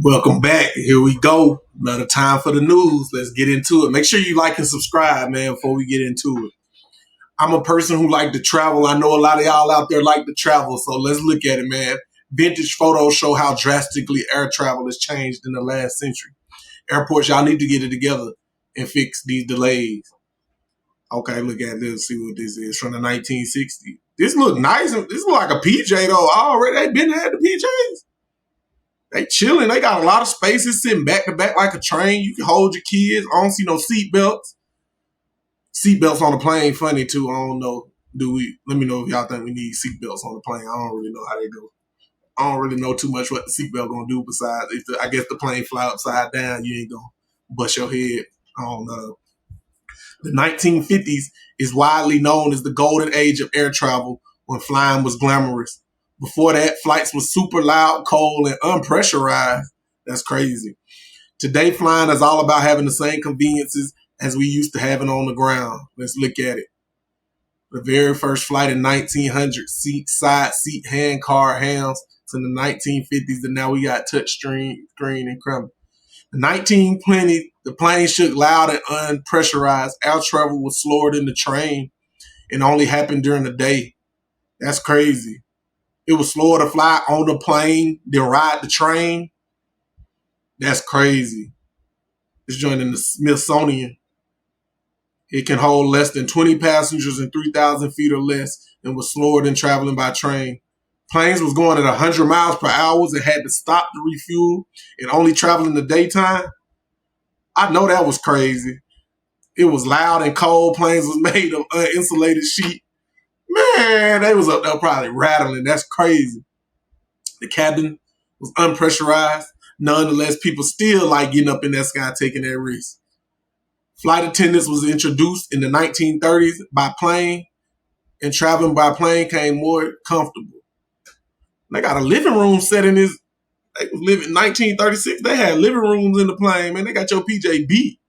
Welcome back. Here we go. Another time for the news. Let's get into it. Make sure you like and subscribe, man, before we get into it. I'm a person who like to travel. I know a lot of y'all out there like to travel, so let's look at it, man. Vintage photos show how drastically air travel has changed in the last century. Airports, y'all need to get it together and fix these delays. Okay, look at this. See what this is from the 1960s. This look nice. This look like a PJ though. Already, they been had the PJs. They chilling. They got a lot of spaces sitting back to back like a train. You can hold your kids. I don't see no seat belts. Seat belts on the plane funny too. I don't know. Do we? Let me know if y'all think we need seat belts on the plane. I don't really know how they go. I don't really know too much what the seatbelt gonna do besides I guess the plane fly upside down, you ain't gonna bust your head. I don't know. The 1950s is widely known as the golden age of air travel when flying was glamorous. Before that, flights were super loud, cold, and unpressurized. That's crazy. Today, flying is all about having the same conveniences as we used to having on the ground. Let's look at it. The very first flight in 1900, side seat, hand car, hands, to the 1950s, and now we got touch screen and camera. In 1920, the plane shook loud and unpressurized. Air travel was slower than the train and only happened during the day. That's crazy. It was slower to fly on the plane than ride the train. That's crazy. It's joining the Smithsonian. It can hold less than 20 passengers and 3,000 feet or less and was slower than traveling by train. Planes was going at 100 miles per hour and had to stop to refuel and only travel in the daytime. I know that was crazy. It was loud and cold. Planes was made of insulated sheet. Man, they was up there probably rattling. That's crazy. The cabin was unpressurized. Nonetheless, people still like getting up in that sky taking that risk. Flight attendants was introduced in the 1930s by plane, and traveling by plane came more comfortable. They got a living room set in this. They was living in 1936. They had living rooms in the plane, man. They got your PJ beat.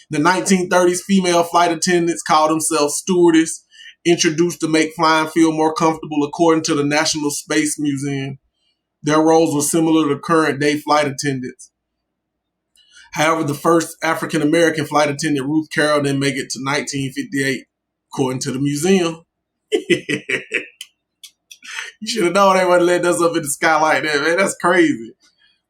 The 1930s, female flight attendants called themselves stewardess, introduced to make flying feel more comfortable according to the National Space Museum. Their roles were similar to current day flight attendants. However, the first African American flight attendant, Ruth Carroll, didn't make it to 1958, according to the museum. You should have known they wouldn't let us up in the sky like that, man. That's crazy.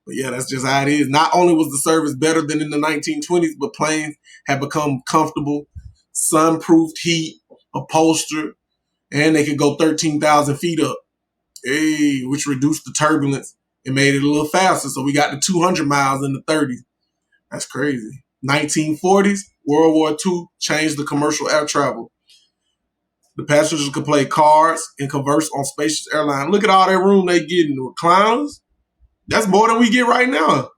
But yeah, that's just how it is. Not only was the service better than in the 1920s, but planes had become comfortable, sun-proofed, heat, upholstered, and they could go 13,000 feet up, which reduced the turbulence and made it a little faster. So we got to 200 miles in the 30s. That's crazy. 1940s, World War II changed the commercial air travel. The passengers could play cards and converse on spacious airlines. Look at all that room they getting. Recliners. That's more than we get right now.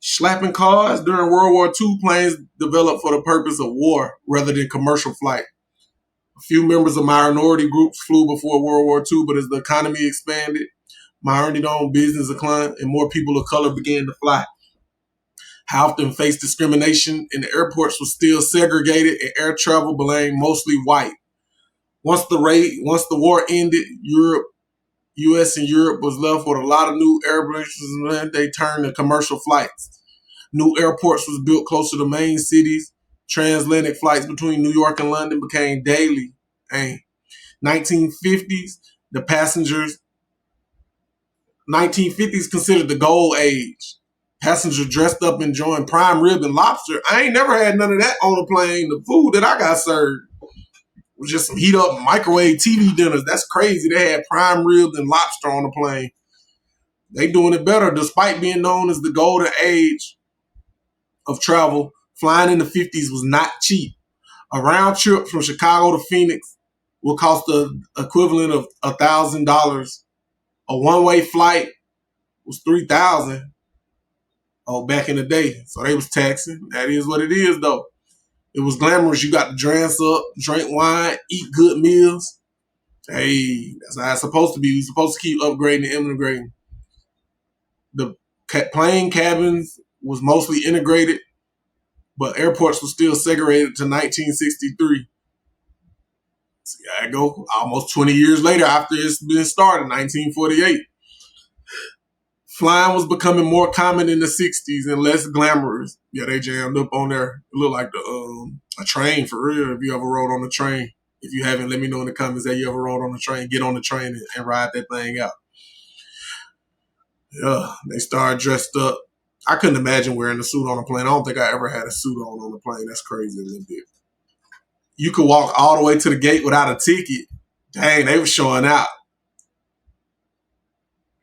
Slapping cars. During World War II, planes developed for the purpose of war rather than commercial flight. A few members of minority groups flew before World War II, but as the economy expanded, minority-owned business declined, and more people of color began to fly. How often faced discrimination in the airports was still segregated, and air travel became mostly white. Once the war ended, U.S. and Europe was left with a lot of new airplanes. They turned to commercial flights. New airports was built closer to main cities. Transatlantic flights between New York and London became daily. 1950s, the passengers. 1950s considered the gold age. Passengers dressed up enjoying prime rib and lobster. I ain't never had none of that on a plane. The food that I got served was just some heat up microwave TV dinners. That's crazy. They had prime ribs and lobster on the plane. They doing it better. Despite being known as the golden age of travel, flying in the 50s was not cheap. A round trip from Chicago to Phoenix will cost the equivalent of $1,000. A one-way flight was $3,000. Oh, back in the day. So they was taxing. That is what it is, though. It was glamorous. You got to dress up, drink wine, eat good meals. Hey, that's how it's supposed to be. You're supposed to keep upgrading and integrating. The plane cabins was mostly integrated, but airports were still segregated to 1963. See how I go. Almost 20 years later after it's been started, 1948. Flying was becoming more common in the 60s and less glamorous. Yeah, they jammed up on there. It looked like a train for real. If you ever rode on a train. If you haven't, let me know in the comments that you ever rode on a train. Get on the train and ride that thing out. Yeah, they started dressed up. I couldn't imagine wearing a suit on a plane. I don't think I ever had a suit on a plane. That's crazy a little bit. You could walk all the way to the gate without a ticket. Dang, they were showing out.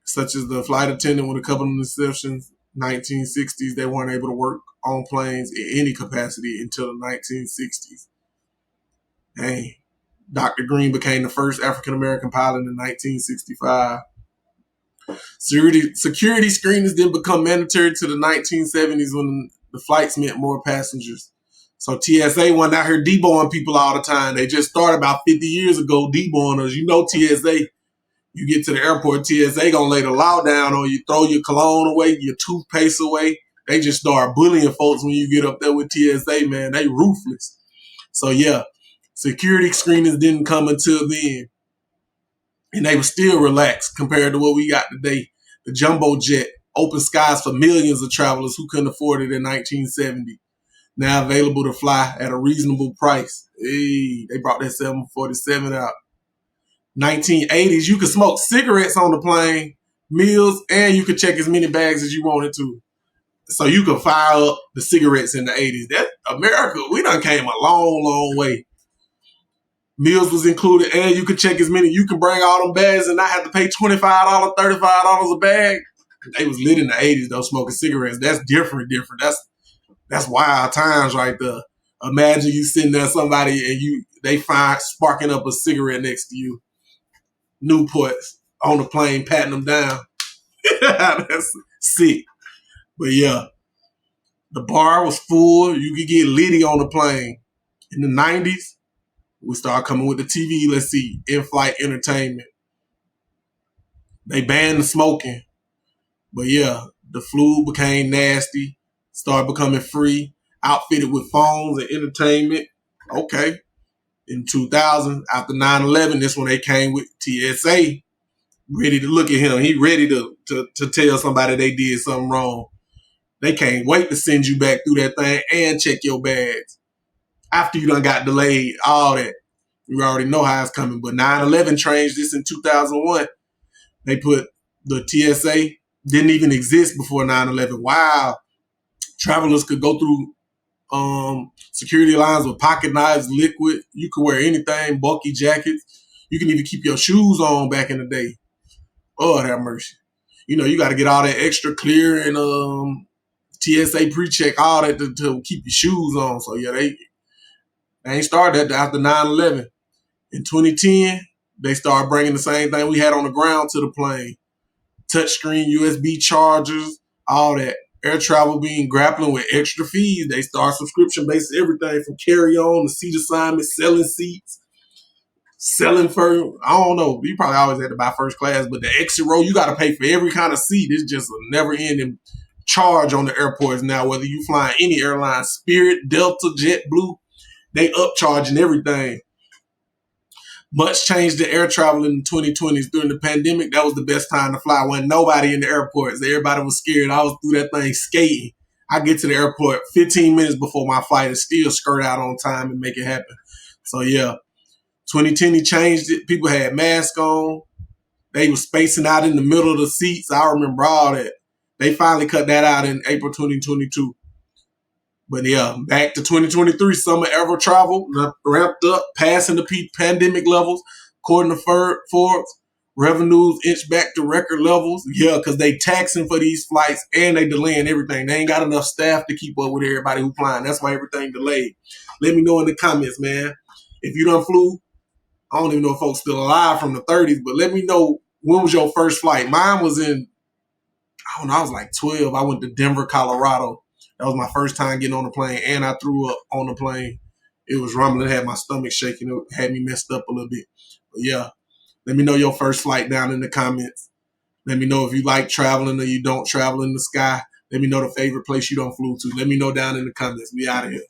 Such as the flight attendant with a couple of exceptions. 1960s, they weren't able to work on planes in any capacity until the 1960s. Dang. Dr. Green became the first African-American pilot in 1965. Security screenings didn't become mandatory to the 1970s when the flights meant more passengers. So TSA wasn't out here deboing people all the time. They just started about 50 years ago deboing us. You know TSA, you get to the airport, TSA gonna lay the law down on you, throw your cologne away, your toothpaste away. They just start bullying folks when you get up there with TSA, man. They ruthless. So yeah, security screenings didn't come until then. And they were still relaxed compared to what we got today. The jumbo jet, open skies for millions of travelers who couldn't afford it in 1970. Now available to fly at a reasonable price. Hey, they brought that 747 out. 1980s, you could smoke cigarettes on the plane, meals, and you could check as many bags as you wanted to. So you could fire up the cigarettes in the 80s. That America, we done came a long, long way. Meals was included, and you could check as many. You can bring all them bags and not have to pay $25, $35 a bag. They was lit in the 80s, though, smoking cigarettes. That's different. That's wild times right there. Imagine you sitting there, somebody, and they find sparking up a cigarette next to you. Newports on the plane, patting them down. That's sick. But yeah, the bar was full. You could get litty on the plane. In the 90s, we started coming with the TV, let's see, in-flight entertainment. They banned the smoking. But yeah, the food became nasty, started becoming free, outfitted with phones and entertainment. Okay. In 2000, after 9/11, this when they came with TSA, ready to look at him. He ready to tell somebody they did something wrong. They can't wait to send you back through that thing and check your bags. After you done got delayed, all that. You already know how it's coming. But 9/11 changed this in 2001. They put the TSA, didn't even exist before 9/11. Wow. Travelers could go through security lines with pocket knives, liquid. You could wear anything, bulky jackets. You can even keep your shoes on back in the day. Oh, have mercy. You know, you got to get all that extra clear and TSA pre-check, all that to keep your shoes on. So yeah, they ain't started that after 9/11. In 2010, they started bringing the same thing we had on the ground to the plane. Touchscreen, USB chargers, all that. Air travel being grappling with extra fees. They start subscription-based everything from carry-on to seat assignments, selling seats, selling for, I don't know, you probably always had to buy first class, but the exit row, you got to pay for every kind of seat. It's just a never-ending charge on the airports now, whether you flying any airline, Spirit, Delta, JetBlue, they upcharging everything. Much changed the air travel in the 2020s. During the pandemic, that was the best time to fly. When nobody in the airports, everybody was scared. I was through that thing skating. I get to the airport 15 minutes before my flight and still skirt out on time and make it happen. So yeah, 2020 changed it. People had masks on. They were spacing out in the middle of the seats. I remember all that. They finally cut that out in April 2022. But yeah, back to 2023, summer air travel ramped up, passing the peak pandemic levels. According to Forbes, revenues inch back to record levels. Yeah, because they taxing for these flights and they delaying everything. They ain't got enough staff to keep up with everybody who flying. That's why everything delayed. Let me know in the comments, man. If you done flew, I don't even know if folks still alive from the 30s, but let me know, when was your first flight? Mine was in, I don't know, I was like 12. I went to Denver, Colorado. That was my first time getting on the plane, and I threw up on the plane. It was rumbling, it had my stomach shaking, it had me messed up a little bit. But yeah, let me know your first flight down in the comments. Let me know if you like traveling or you don't travel in the sky. Let me know the favorite place you don't flew to. Let me know down in the comments. We out of here.